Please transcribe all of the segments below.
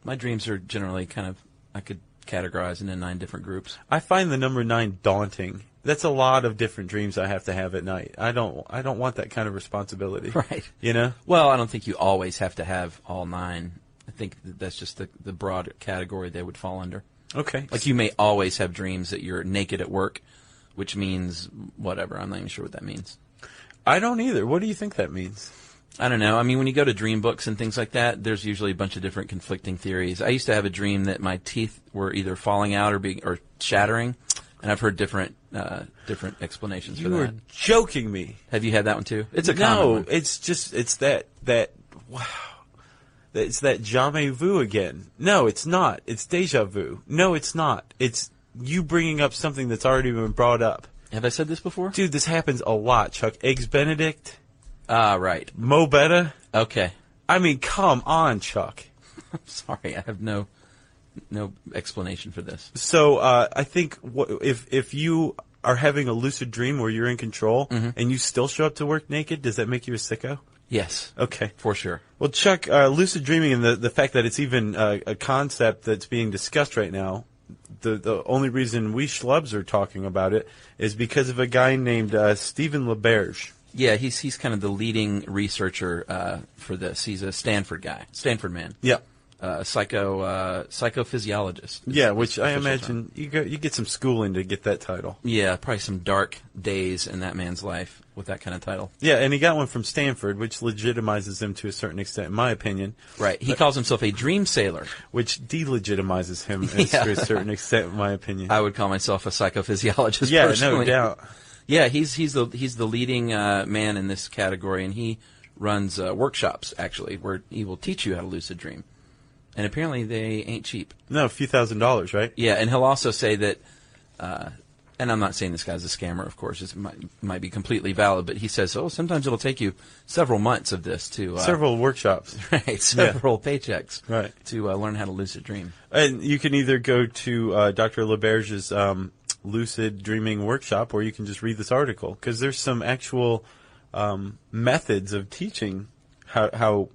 My dreams are generally I could categorize into 9 different groups. I find the number 9 daunting. That's a lot of different dreams I have to have at night. I don't want that kind of responsibility. Right. You know? Well, I don't think you always have to have all 9. I think that's just the broad category they would fall under. Okay. Like you may always have dreams that you're naked at work, which means whatever. I'm not even sure what that means. I don't either. What do you think that means? I don't know. I mean, when you go to dream books and things like that, there's usually a bunch of different conflicting theories. I used to have a dream that my teeth were either falling out or shattering, and I've heard different explanations for that. You are joking me. Have you had that one too? It's a common one. No, it's that wow. It's that jamais vu again. No, it's not. It's deja vu. No, it's not. It's you bringing up something that's already been brought up. Have I said this before? Dude, this happens a lot, Chuck. Eggs Benedict. Ah, right. Mo Betta. Okay. I mean, come on, Chuck. I'm sorry. I have no explanation for this. So I think if you are having a lucid dream where you're in control and you still show up to work naked, does that make you a sicko? Yes. Okay. For sure. Well, Chuck, lucid dreaming and the fact that it's even a concept that's being discussed right now, the only reason we schlubs are talking about it is because of a guy named Stephen LaBerge. Yeah, he's kind of the leading researcher for this. He's a Stanford guy, Stanford man. Yeah. Psychophysiologist. Yeah, which I Official imagine you get some schooling to get that title. Yeah, probably some dark days in that man's life with that kind of title. Yeah, and he got one from Stanford, which legitimizes him to a certain extent, in my opinion. Right. He calls himself a dream sailor. Which delegitimizes him Yeah. to a certain extent, in my opinion. I would call myself a psychophysiologist. Yeah, personally. no doubt. Yeah, he's the leading man in this category, and he runs workshops actually where he will teach you how to lucid dream. And apparently they ain't cheap. No, a few $1,000s, right? Yeah, and he'll also say that, and I'm not saying this guy's a scammer, of course. It might be completely valid, but he says, sometimes it'll take you several months of this to... several workshops. Right, several paychecks. Right. To learn how to lucid dream. And you can either go to Dr. LaBerge's lucid dreaming workshop, or you can just read this article, because there's some actual methods of teaching how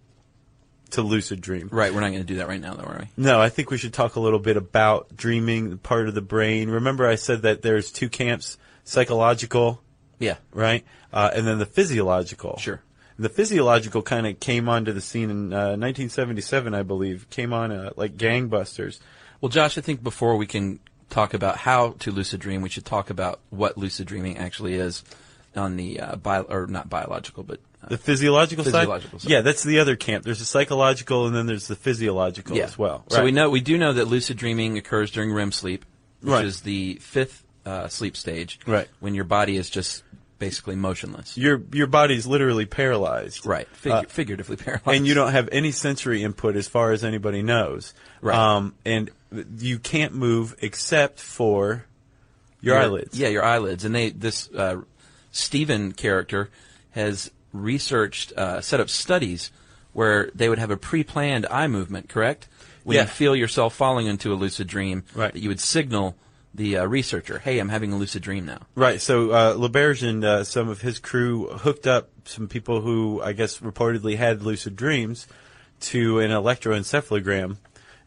to lucid dream. Right, we're not going to do that right now, though, are we? No, I think we should talk a little bit about dreaming, part of the brain. Remember I said that there's 2 camps, psychological, Yeah. right, and then the physiological. Sure. The physiological kind of came onto the scene in 1977, I believe, came on like gangbusters. Well, Josh, I think before we can talk about how to lucid dream, we should talk about what lucid dreaming actually is on the not biological, but The physiological side? Side. Yeah, that's the other camp. There's the psychological, and then there's the physiological as well. So Right. we do know that lucid dreaming occurs during REM sleep, which Right. is the 5th sleep stage, Right. when your body is just basically motionless. Your body's literally paralyzed. Right, figuratively paralyzed. And you don't have any sensory input as far as anybody knows. Right. And you can't move except for your eyelids. Yeah, your eyelids. And this Stephen character has researched, set up studies where they would have a pre-planned eye movement, correct? When Yeah. you feel yourself falling into a lucid dream, Right. that you would signal the researcher, hey, I'm having a lucid dream now. Right. So LaBerge and some of his crew hooked up some people who I guess reportedly had lucid dreams to an electroencephalogram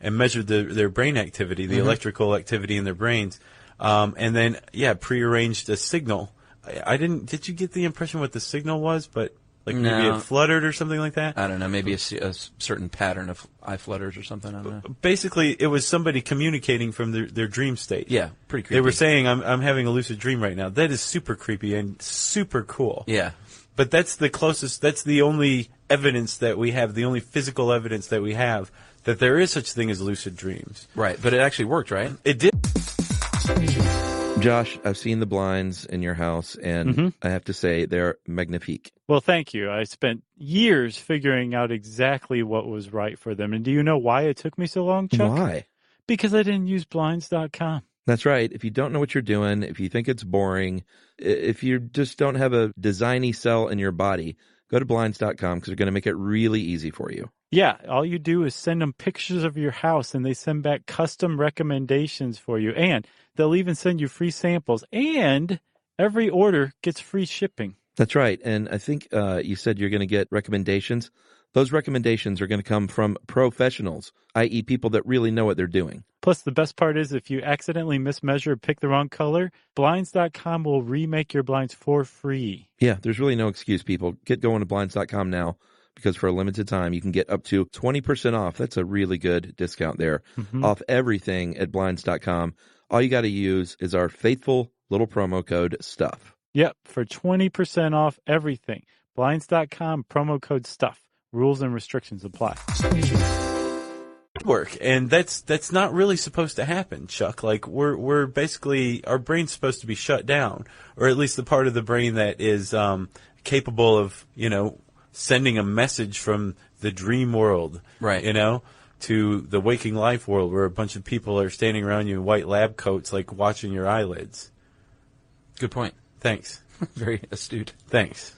and measured their brain activity, the electrical activity in their brains, and then prearranged a signal. Did you get the impression what the signal was? But like maybe No. it fluttered or something like that? I don't know, maybe a certain pattern of eye flutters or something, I don't know. Basically, it was somebody communicating from their dream state. Yeah, pretty creepy. They were saying, I'm having a lucid dream right now. That is super creepy and super cool. Yeah. But that's the only evidence that we have, the only physical evidence that we have that there is such thing as lucid dreams. Right, but it actually worked, right? It did. Josh, I've seen the blinds in your house, and I have to say they're magnifique. Well, thank you. I spent years figuring out exactly what was right for them. And do you know why it took me so long, Chuck? Why? Because I didn't use Blinds.com. That's right. If you don't know what you're doing, if you think it's boring, if you just don't have a designy cell in your body, go to Blinds.com because they're going to make it really easy for you. Yeah, all you do is send them pictures of your house, and they send back custom recommendations for you. And they'll even send you free samples. And every order gets free shipping. That's right. And I think you said you're going to get recommendations. Those recommendations are going to come from professionals, i.e. people that really know what they're doing. Plus, the best part is if you accidentally mismeasure or pick the wrong color, Blinds.com will remake your blinds for free. Yeah, there's really no excuse, people. Get going to Blinds.com now, because for a limited time, you can get up to 20% off. That's a really good discount there. Off everything at Blinds.com. All you got to use is our faithful little promo code STUFF. Yep, for 20% off everything. Blinds.com, promo code STUFF. Rules and restrictions apply. Work, and that's not really supposed to happen, Chuck. Like we're basically, our brain's supposed to be shut down, or at least the part of the brain that is capable of, sending a message from the dream world, Right. To the waking life world, where a bunch of people are standing around you in white lab coats, like watching your eyelids. Good point. Thanks. Very astute. Thanks.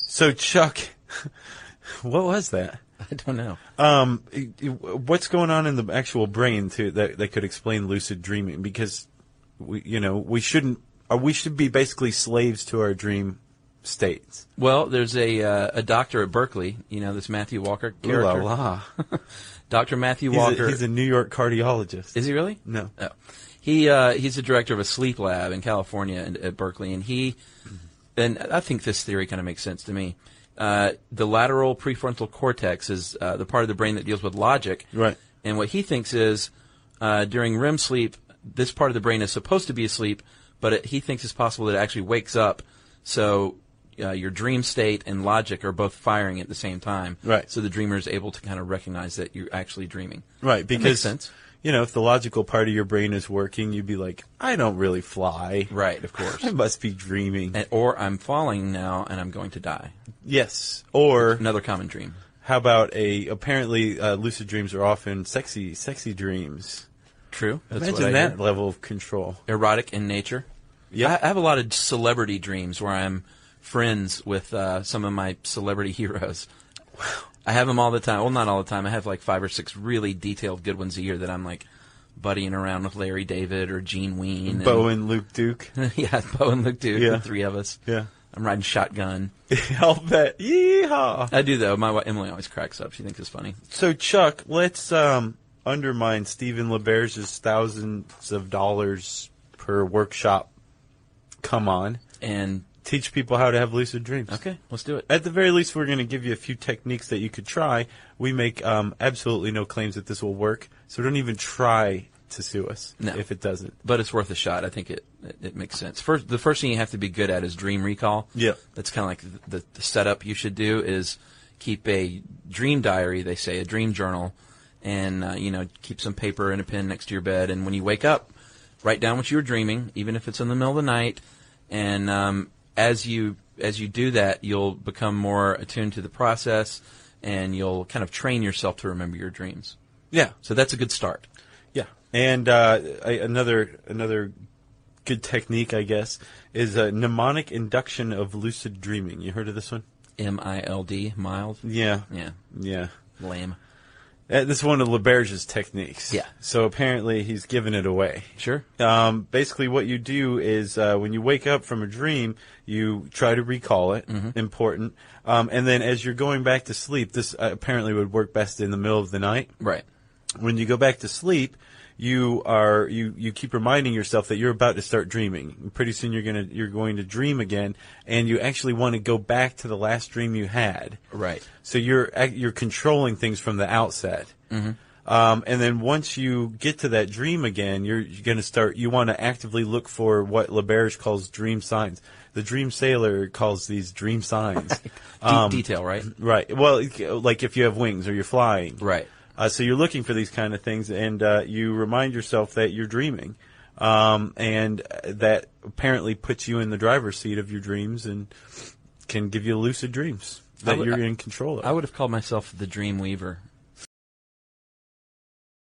So, Chuck, what was that? I don't know. What's going on in the actual brain that could explain lucid dreaming? Because we should be basically slaves to our dream states. Well, there's a doctor at Berkeley, this Matthew Walker character. Ooh la la. Dr. Matthew Walker. He's a New York cardiologist. Is he really? No. Oh. He's the director of a sleep lab in California at Berkeley, and I think this theory kind of makes sense to me. The lateral prefrontal cortex is the part of the brain that deals with logic. Right. And what he thinks is during REM sleep, this part of the brain is supposed to be asleep, but he thinks it's possible that it actually wakes up. So your dream state and logic are both firing at the same time. Right. So the dreamer is able to kind of recognize that you're actually dreaming. Right. Because that makes sense. If the logical part of your brain is working, you'd be like, I don't really fly. Right, of course. I must be dreaming. Or I'm falling now and I'm going to die. Yes. Or Another common dream. how about apparently lucid dreams are often sexy dreams. True. That's what Imagine I that hear. level of control. Erotic in nature. Yeah. I have a lot of celebrity dreams where I'm friends with some of my celebrity heroes. Wow. I have them all the time. Well, not all the time. I have like 5 or 6 really detailed good ones a year that I'm like buddying around with Larry David or Gene Ween. Bo and Luke Duke. Yeah, Bo and Luke Duke, Yeah. the 3 of us. Yeah. I'm riding shotgun. I'll bet. Yeehaw. I do, though. My wife, Emily, always cracks up. She thinks it's funny. So, Chuck, let's undermine Stephen LeBerge's thousands of dollars per workshop. Come on. And, Teach people how to have lucid dreams. okay, let's do it. At the very least, we're going to give you a few techniques that you could try. We make absolutely no claims that this will work, so don't even try to sue us if it doesn't. But it's worth a shot. I think it makes sense. The first thing you have to be good at is dream recall. Yeah. That's kind of like the setup you should do is keep a dream diary, they say, a dream journal, and, keep some paper and a pen next to your bed. And when you wake up, write down what you were dreaming, even if it's in the middle of the night. And as you do that, you'll become more attuned to the process, and you'll kind of train yourself to remember your dreams. Yeah. So that's a good start. Yeah. And another good technique, I guess, is a mnemonic induction of lucid dreaming. You heard of this one? MILD, mild? Yeah. Yeah. Yeah. Lame. This is one of LeBerge's techniques. Yeah. So apparently he's given it away. Sure. Basically what you do is when you wake up from a dream, you try to recall it. Mm-hmm. Important. And then as you're going back to sleep, this apparently would work best in the middle of the night. Right. When you go back to sleep, you keep reminding yourself that you're about to start dreaming. And pretty soon you're going to dream again, and you actually want to go back to the last dream you had. Right. So you're controlling things from the outset. Mm-hmm. And then once you get to that dream again, you're going to start. You want to actively look for what LeBerge calls dream signs. The dream sailor calls these dream signs. Detail, right? Right. Well, like if you have wings or you're flying. Right. So you're looking for these kind of things, and you remind yourself that you're dreaming, and that apparently puts you in the driver's seat of your dreams and can give you lucid dreams that you're in control of. I would have called myself the dream weaver.